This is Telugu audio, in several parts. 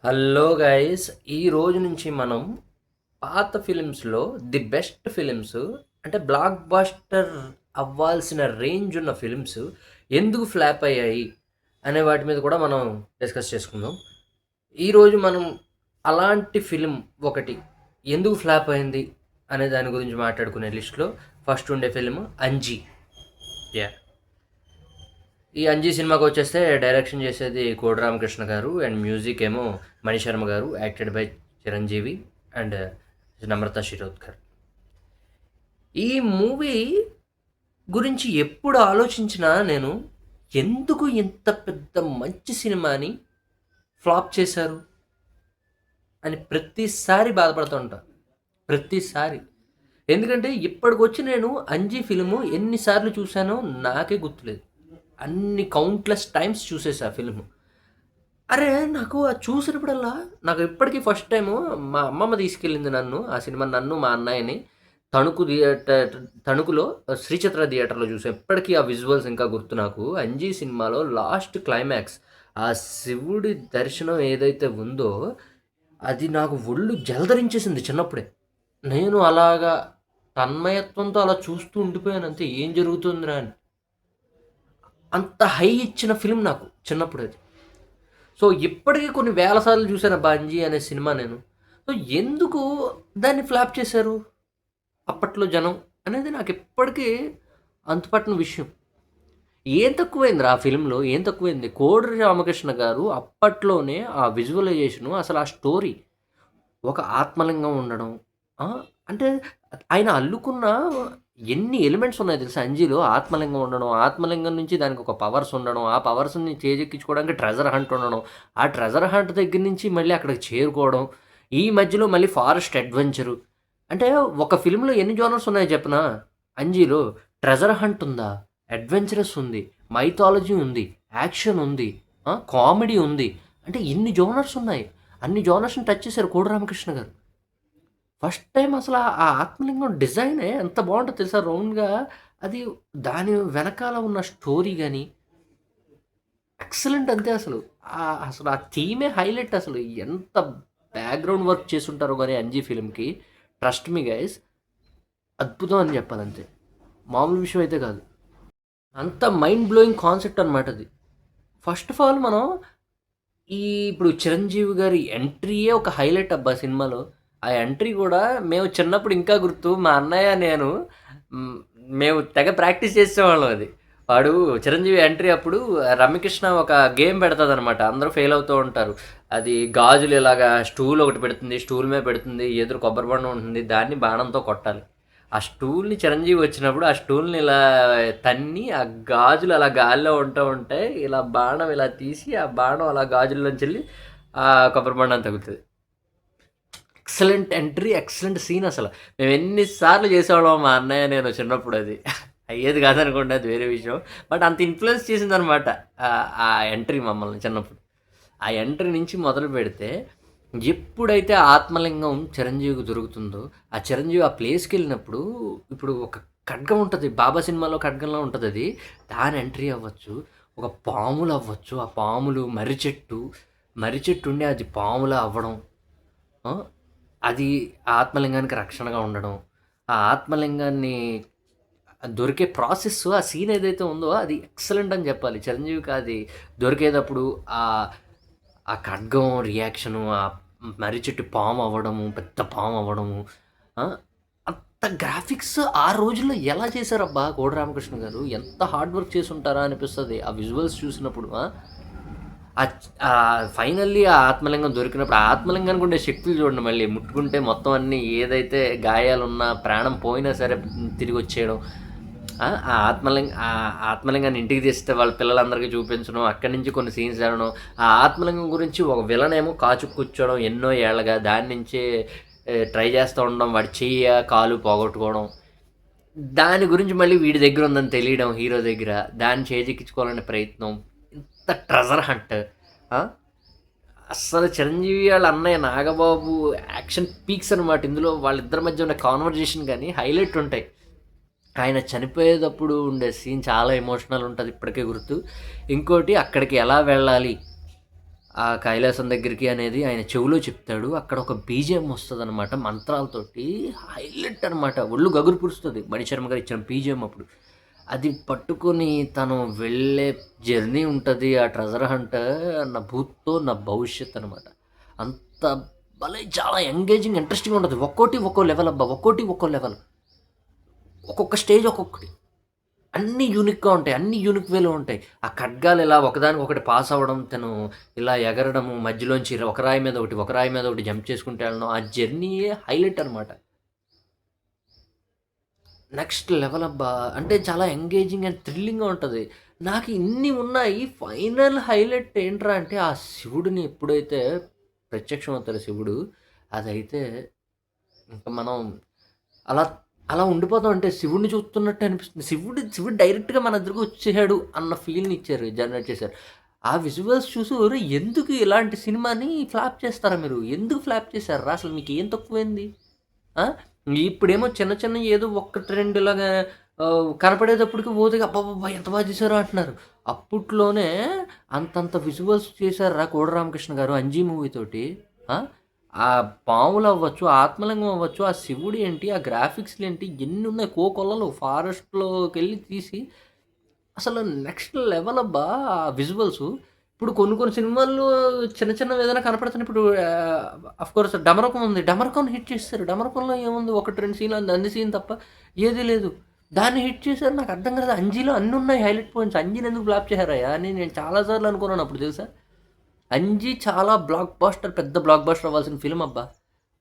Hello guys! ఈ రోజు నుంచి మనం పాత ఫిలిమ్స్‌లో ది బెస్ట్ ఫిలిమ్స్ అంటే బ్లాక్ బస్టర్ అవ్వాల్సిన రేంజ్ ఉన్న ఫిలిమ్స్ ఎందుకు ఫ్లాప్ అయ్యాయి అనే వాటి మీద కూడా మనం డిస్కస్ చేసుకుందాం. ఈరోజు మనం అలాంటి ఫిలిం ఒకటి ఎందుకు ఫ్లాప్ అయింది అనే దాని గురించి మాట్లాడుకునే లిస్ట్‌లో ఫస్ట్ ఉండే ఫిలిం 'అంజీ'. యాహ్! ఈ 'అంజీ' సినిమాకొచ్చేస్తే డైరెక్షన్ చేసేది కోడి రామకృష్ణ గారు అండ్ మ్యూజిక్ ఏమో మణిశర్మ గారు, యాక్టెడ్ బై చిరంజీవి అండ్ నమ్రత శిరోద్కర్. ఈ మూవీ గురించి ఎప్పుడు ఆలోచించినా నేను ఎందుకు ఇంత పెద్ద మంచి సినిమాని ఫ్లాప్ చేశారు అని ప్రతిసారి బాధపడుతూ ఉంటా. ప్రతిసారి. ఎందుకంటే ఇప్పటికొచ్చి నేను 'అంజీ' ఫిల్ము ఎన్ని సార్లు చూసానో నాకే గుర్తులేదు. అన్ని కౌంట్‌లెస్ టైమ్స్ చూసేసా ఆ ఫిల్ము. అరే! నాకు అది చూసినప్పుడల్లా నాకు ఇప్పటికి ఫస్ట్ టైము మా అమ్మమ్మ తీసుకెళ్ళింది నన్ను. ఆ సినిమా నన్ను, మా అన్నయ్యని తణుకులో శ్రీ చిత్ర థియేటర్‌లో చూసాం. ఇప్పటికి ఆ విజువల్స్ ఇంకా గుర్తు నాకు. 'అంజీ' సినిమాలో లాస్ట్ క్లైమాక్స్ ఆ శివుడి దర్శనం ఏదైతే ఉందో, అది నాకు ఒళ్ళు జలదరించేసింది చిన్నప్పుడే. నేను అలాగా తన్మయత్వంతో అలా చూస్తూ ఉండిపోయానంతే. ఏం జరుగుతుందిరా అని. అంత హై ఇచ్చిన ఫిల్మ్ నాకు చిన్నప్పుడది. సో, ఇప్పటికి కొన్ని వేల సార్లు చూసానబ్బా 'అంజీ' అనే సినిమా నేను. సో, ఎందుకు దాన్ని ఫ్లాప్ చేశారు అప్పట్లో జనం అనేది నాకిప్పటికీ అంతుపట్టని విషయం. ఏం తక్కువైందిరా ఆ ఫిల్మ్‌లో? ఏం తక్కువైంది? కోడి రామకృష్ణ గారు అప్పట్లోనే ఆ విజువలైజేషను అసలు ఆ స్టోరీ ఒక ఆత్మలింగం ఉండడం. ఆ! అంటే ఆయన అల్లుకున్న ఎన్ని ఎలిమెంట్స్ ఉన్నాయో తెలుసా 'అంజీలో'? ఆత్మలింగం ఉండడం, ఆత్మలింగం నుంచి దానికొక పవర్స్ ఉండడం, ఆ పవర్స్‌ని చేజెక్కించుకోవడానికి ట్రెజర్ హంట్ ఉండడం, ఆ ట్రెజర్ హంట్ దగ్గర నుంచి మళ్ళీ అక్కడికి చేరుకోవడం, ఈ మధ్యలో మళ్ళీ ఫారెస్ట్ అడ్వెంచరు. అంటే ఒక ఫిల్మ్‌లో ఎన్ని జోనర్స్ ఉన్నాయో చెప్పనా? 'అంజీలో' ట్రెజర్ హంట్ ఉందా? అడ్వెంచరస్ ఉంది, మైథాలజీ ఉంది, యాక్షన్ ఉంది, కామెడీ ఉంది. అంటే ఇన్ని జోనర్స్ ఉన్నాయి. అన్ని జోనర్స్‌ని టచ్ చేశారు కోడి రామకృష్ణ గారు. ఫస్ట్ టైమ్ అసల ఆ ఆత్మలింగం డిజైనే ఎంత బావుంటదో తెలుసా? రౌండ్‌గా అది దాని వెనకాల ఉన్న స్టోరీ గాని, ఎక్సలెంట్ అంతే అసలు. అసలు ఆ థీమే హైలైట్ అసలు. ఎంత బ్యాక్‌గ్రౌండ్ వర్క్ చేసుంటారో గాని 'అంజీ' ఫిల్మ్‌కి. ట్రస్ట్ మీ గైస్ అద్భుతం అని చెప్పాలంతే. మామూలు విషయం అయితే కాదు. అంత మైండ్ బ్లోయింగ్ కాన్సెప్ట్ అనమాట అది. ఫస్ట్ ఆఫ్ ఆల్ మనం ఈ ఇప్పుడు 'చిరంజీవి' గారి ఎంట్రీయే ఒక హైలైట్ అబ్బా సినిమాలో. ఆ ఎంట్రీ గూడా మేము చిన్నప్పుడు ఇంకా గుర్తు. మా అన్నయ్య, నేను హ్మ్, మేము తెగ ప్రాక్టీస్ చేసేవాళ్ళం అది. వాడు 'చిరంజీవి' ఎంట్రీ అప్పుడు రమ్యకృష్ణ ఒక గేమ్ పెడతదనమాట. అందరూ ఫెయిల్ అవుతూ ఉంటారు. అది గాజులు ఇలాగా స్టూల్ ఒకటి పెడుతుంది. స్టూల్ మీద పెడుతుంది. ఎదురు కొబ్బరి బొండం ఉంటుంది. దాన్ని బాణంతో కొట్టాలి. ఆ స్టూల్‌ని చిరంజీవి వచ్చినప్పుడు ఆ స్టూల్‌ని ఇలా తన్ని ఆ గాజులు అలా గాలిలో ఉంటూ ఉంటే ఇలా బాణం ఇలా తీసి ఆ బాణం అలా గాజుల్లోంచెళ్ళి ఆ కొబ్బరి బొండం తగులుతది. ఎక్సలెంట్ ఎంట్రీ, ఎక్సలెంట్ సీన్ అసల. మేము ఎన్ని సార్లు చేసేవాళ్ళమో మా అన్నయ్య నేను చిన్నప్పుడు అది. అయ్యేది కాదనుకోండి అది వేరే విషయం. బట్ అంత ఇన్‌ఫ్లూయెన్స్ చేసిందనమాట. ఆ ఎంట్రీ మమ్మల్ని చిన్నప్పుడు. ఆ ఎంట్రీ నుంచి మొదలుపెడితే ఎప్పుడైతే ఆత్మలింగం చిరంజీవికి దొరుకుతుందో, ఆ చిరంజీవి ఆ ప్లేస్‌కెళ్ళినప్పుడు ఇప్పుడు ఒక ఖడ్గం ఉంటది. 'బాబా' సినిమాలో ఖడ్గంలా ఉంటదది. దాని ఎంట్రీ అవ్వచ్చు. ఒక పాములవ్వచ్చు. ఆ పాములు మర్రి చెట్టు ఉండి అది పాములా అవ్వడం. ఆ! అది ఆత్మలింగానికి రక్షణగా ఉండడం. ఆ ఆత్మలింగాన్ని దొరికే ప్రాసెస్ ఆ సీన్ ఏదైతే ఉందో అది ఎక్సలెంట్ అని చెప్పాలి. చిరంజీవికి అది దొరికేటప్పుడు ఆహ్, ఆ ఖడ్గం రియాక్షను, ఆ మర్రి చెట్టు పాము అవ్వడము, పెద్ద పాము అవ్వడము. ఆ! అంత గ్రాఫిక్స్ ఆ రోజుల్లో ఎలా చేశారబ్బా! కోడి రామకృష్ణ గారు. ఎంత హార్డ్ వర్క్ చేసుంటారా అనిపిస్తది. ఆ విజువల్స్ చూసినప్పుడు. ఫైనల్లీ ఆ ఆత్మలింగం దొరికినప్పుడు, ఆ ఆత్మలింగానికి ఉండే శక్తులు చూడండి మళ్ళీ. ముట్టుకుంటే మొత్తం అన్నీ ఏదైతే గాయాలున్నా, ప్రాణం పోయినా సరే తిరిగొచ్చేయడం. ఆ ఆత్మలింగాన్ని ఇంటికి తెస్తే వాళ్ళ పిల్లలందరికీ చూపించడం, అక్కడి నుంచి కొన్ని సీన్స్ జరగడం. ఆ ఆత్మలింగం గురించి ఒక విలనేమో కాచుకు కూర్చోవడం ఎన్నో ఏళ్లగా. దాని నుంచే ట్రై చేస్తూ ఉండడం. వాడి చెయ్య, కాలు పోగొట్టుకోవడం. దాని గురించి మళ్ళీ వీడి దగ్గర ఉందని తెలియడం హీరో దగ్గర. దాన్ని చేజిక్కించుకోవాలనే ప్రయత్నం. ఇంత ట్రెజర్ హంట్. ఆ! అస్సలు చిరంజీవి ఆళ్ళ అన్నయ్య నాగబాబు యాక్షన్ పీక్స్ అనమాట. ఇందులో వాళ్ళిద్దరి మధ్య ఉన్న కాన్వర్జేషన్ గాని హైలైట్ ఉంటాయి. ఆయన చనిపోయేటప్పుడు ఉండే సీన్ చాలా ఎమోషనల్ ఉంటది. ఇప్పటికే గుర్తు. ఇంకోటి అక్కడికి ఎలా వెళ్ళాలి? ఆ కైలాసం దగ్గరికి అనేది ఆయన చెవిలో చెప్తాడు. అక్కడ ఒక బీజీఎం వస్తదనమాట మంత్రాలతోటి. హైలైట్ అనమాట. ఒళ్ళు గగురు పుడుస్తది. మణిశర్మ గారు ఇచ్చిన బీజీఎం అప్పుడు. అది పట్టుకొని తను వెళ్ళే జర్నీ ఉంటది. ఆ ట్రెజర్ హంట్ నా భూతో నా భవిష్యత్ అనమాట. అంత భలే చాలా ఎంగేజింగ్, ఇంట్రెస్టింగ్‌గా ఉంటది. ఒక్కోటి ఒక్కో లెవెల్ అబ్బా! ఒక్కోటి ఒక్కో లెవెల్. ఒక్కొక్క స్టేజ్ ఒక్కొక్కటి. అన్నీ యూనిక్‌గా ఉంటాయి. అన్నీ యూనిక్ వేలో ఉంటాయి. ఆ ఖడ్గాలు ఇలా ఒకదానికొకటి పాస్ అవ్వడం, తను ఇలా ఎగరడము, మధ్యలోంచి ఒక రాయి మీద ఒకటి, ఒక రాయి మీద ఒకటి జంప్ చేసుకుంటూ వెళ్ళడం. ఆ జర్నీయే హైలైట్ అనమాట. నెక్స్ట్ లెవెల్ అబ్బా! అంటే చాలా ఎంగేజింగ్ అండ్ థ్రిల్లింగ్‌గా ఉంటది. నాకు ఇన్ని ఉన్నాయి. ఫైనల్ హైలైట్ ఏంట్రా అంటే, ఆ శివుడిని ఎప్పుడైతే ప్రత్యక్షమవుతాడో శివుడు, అదైతే ఇంక మనం అలా అలా ఉండిపోతాం. అంటే శివుడిని చూస్తున్నట్టే అనిపిస్తుంది. శివుడు డైరెక్ట్‌గా మన దగ్గరకి వచ్చేసాడు అన్న ఫీల్‌ని ఇచ్చారు. జనరేట్ చేశారు. ఆ విజువల్స్ చూసి ఒరేయ్! ఎందుకు ఇలాంటి సినిమాని ఫ్లాప్ చేస్తారా మీరు? ఎందుకు ఫ్లాప్ చేశార్రా? అసలు మీకేం తక్కువైంది? ఆ! ఇప్పుడేమో చిన్న చిన్నయి ఏదో ఒక్కటి, 2 ఇలాగా కనపడేటప్పటికి ఓదిగా అబ్బబ్బబ్బా! ఎంత బా చేశారో అంటున్నారు. అప్పట్లోనే అంతంత విజువల్స్ చేశార్రా కోడి రామకృష్ణ గారు 'అంజీ' మూవీ తోటి. ఆ! ఆ పాములవ్వచ్చు, ఆత్మలింగం అవ్వచ్చు, ఆ శివుడు ఏంటి, ఆ గ్రాఫిక్స్‌లేంటి ఎన్నున్నాయి కోకొల్లలు ఫారెస్ట్‌లోకెళ్ళి తీసి అసలు నెక్స్ట్ లెవెల్ అబ్బా! ఆ విజువల్సు. ఇప్పుడు కొన్ని కొన్ని సినిమాల్లో చిన్న చిన్నవి ఏదైనా కనపడుతున్నాయి. ఇప్పుడు ఆఫ్‌కోర్స్ 'డమరుకం' ఉంది. 'డమరుకంని' హిట్ చేసేసారు. 'డమరుకంలో' ఏముంది 1, 2 సీన్‌లు నంది సీన్ తప్ప ఏది లేదు. దాన్ని హిట్ చేశారు. నాకు అర్థం కాలేదు. 'అంజీలో' అన్నున్నాయి హైలైట్ పాయింట్స్. 'అంజీని' ఎందుకు ఫ్లాప్ చేశారయ్యా అని నేను చాలా సార్లు అనుకున్నాను అప్పుడు తెలుసా? 'అంజీ' చాలా బ్లాక్ బస్టర్, పెద్ద బ్లాక్ బస్టర్ అవ్వాల్సిన ఫిల్మ్ అబ్బా!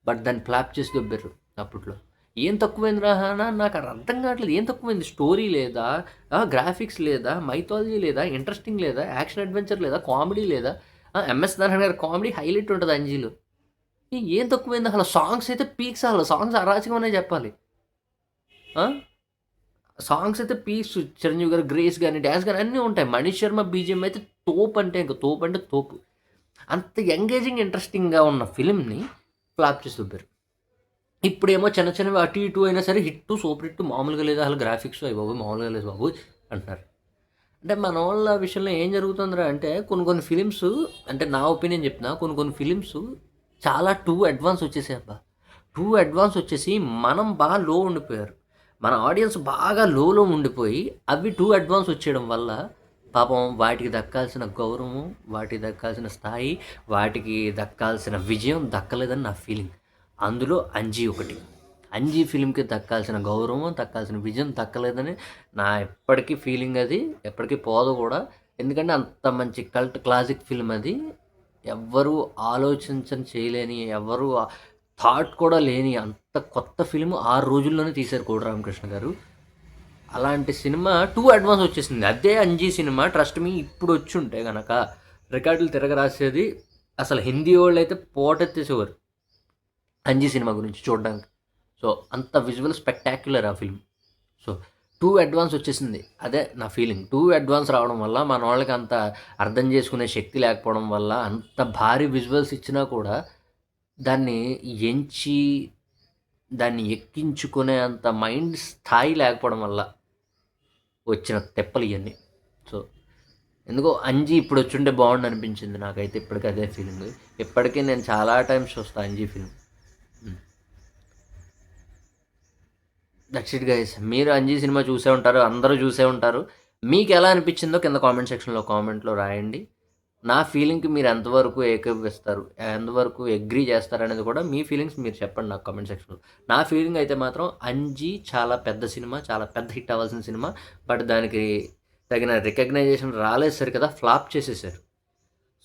బట్ దాన్ని ఫ్లాప్ చేసి దొబ్బిర్రు అప్పట్లో. ఏం తక్కువైందిరా అన్నా నాకు అది అర్థం కావట్లేదు. ఏం తక్కువైంది? స్టోరీ లేదా? గ్రాఫిక్స్ లేదా? మైథాలజీ లేదా? ఇంట్రెస్టింగ్ లేదా? యాక్షన్ అడ్వెంచర్ లేదా? కామెడీ లేదా? ఎంఎస్ నారాయణ గారి కామెడీ హైలైట్ ఉంటది 'అంజీలో'. ఏం తక్కువైంది అసలు? సాంగ్స్ అయితే పీక్స్ అసలు. సాంగ్స్ అరాచకమనే చెప్పాలి. ఆ! సాంగ్స్ అయితే పీక్స్. 'చిరంజీవి' గారి 'గ్రేస్' గాని, డాన్స్ గాని అన్నీ ఉంటాయి. 'మణి శర్మ' బీజీఎం అయితే తోపంటే ఇంక తోపంటే తోపు. అంత ఎంగేజింగ్, ఇంట్రెస్టింగ్‌గా ఉన్న ఫిల్మ్‌ని ఫ్లాప్ చేసి దొబ్బారు. ఇప్పుడేమో చిన్న చిన్నవి అటు ఇటు అయినా సరే హిట్టు, సూపర్ హిట్ మామూలుగా లేదు. అసలు గ్రాఫిక్స్ అయ్య బాబోయ్! మామూలుగా లేదు బాబోయ్! అంటున్నారు. అంటే మనోళ్ళ విషయంలో ఏం జరుగుతుందిరా అంటే కొన్ని కొన్ని ఫిలిమ్స్ అంటే నా ఒపీనియన్ చెప్తున్నా. కొన్ని కొన్ని ఫిలిమ్స్ చాలా టూ అడ్వాన్స్ వచ్చేసాయి అబ్బా! టూ అడ్వాన్స్ వచ్చేసి మనం బాగా లో ఉండిపోయారు. మన ఆడియన్స్ బాగా లోలో ఉండిపోయి అవి టూ అడ్వాన్స్ వచ్చేయడం వల్ల పాపం వాటికి దక్కాల్సిన గౌరవం, వాటికి దక్కాల్సిన స్థాయి, వాటికి దక్కాల్సిన విజయం దక్కలేదని నా ఫీలింగ్. అందులో 'అంజీ' ఒకటి. 'అంజీ' ఫిల్మ్‌కి దక్కాల్సిన గౌరవం, దక్కాల్సిన విజయం దక్కలేదని నా ఎప్పటికీ ఫీలింగ్ అది. ఎప్పటికీ పోదు కూడా. ఎందుకంటే అంత మంచి కల్ట్ క్లాసిక్ ఫిల్మ్ అది. ఎవ్వరు ఆలోచించని చేయలేని, ఎవ్వరు థాట్ కూడా లేని అంత కొత్త ఫిల్మ్ 6 రోజుల్లోనే తీశారు 'కోడి రామకృష్ణ' గారు. అలాంటి సినిమా టూ అడ్వాన్స్ వచ్చేసింది. అదే 'అంజీ' సినిమా ట్రస్ట్ మీ ఇప్పుడొచ్చుంటే గనక రికార్డులు తిరగరాసేది. అసలు హిందీ వోళ్ళైతే పోటెత్తేసేవారు 'అంజీ' సినిమా గురించి చూడడానికి. సో, అంత విజువల్ స్పెక్టాక్యులర్ ఆ ఫిల్మ్. సో, టూ అడ్వాన్స్ వచ్చేసింది. అదే నా ఫీలింగ్. టూ అడ్వాన్స్ రావడం వల్ల మనోళ్ళకి అంత అర్థం చేసుకునే శక్తి లేకపోవడం వల్ల, అంత భారీ విజువల్స్ ఇచ్చినా కూడా దాన్ని ఎంచి, దాన్ని ఎక్కించుకునే అంత మైండ్ స్థాయి లేకపోవడం వల్ల వచ్చిన తిప్పలియన్నీ. సో, ఎందుకో 'అంజీ' ఇప్పుడొచ్చుంటే బావుండనిపించింది నాకైతే ఇప్పటికి అదే ఫీలింగు. ఇప్పటికి నేను చాలా టైమ్స్ చూస్తా 'అంజీ' ఫిల్మ్. హ్మ్. That's it guys. మీరు 'అంజీ' సినిమా చూసే ఉంటారు. అందరూ చూసే ఉంటారు. మీకెలా అనిపించిందో కింద కామెంట్ సెక్షన్‌లో కామెంట్‌లో రాయండి. నా ఫీలింగ్‌కి మీరు ఎంతవరకు ఏకీభవిస్తారు? ఎంతవరకు అగ్రీ చేస్తారనేది కూడా మీ ఫీలింగ్స్ మీరు చెప్పండి నాకు కామెంట్ సెక్షన్‌లో. నా ఫీలింగ్ అయితే మాత్రం 'అంజీ' చాలా పెద్ద సినిమా. చాలా పెద్ద హిట్ అవ్వాల్సిన సినిమా. బట్ దానికి తగిన రికగ్నైజేషన్ రాలేదు సరికదా ఫ్లాప్ చేసేసారు.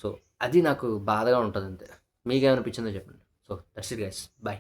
సో, అది నాకు బాధగా ఉంటదంతే. మీకేమనిపించిందో చెప్పండి. So, that's it guys. By.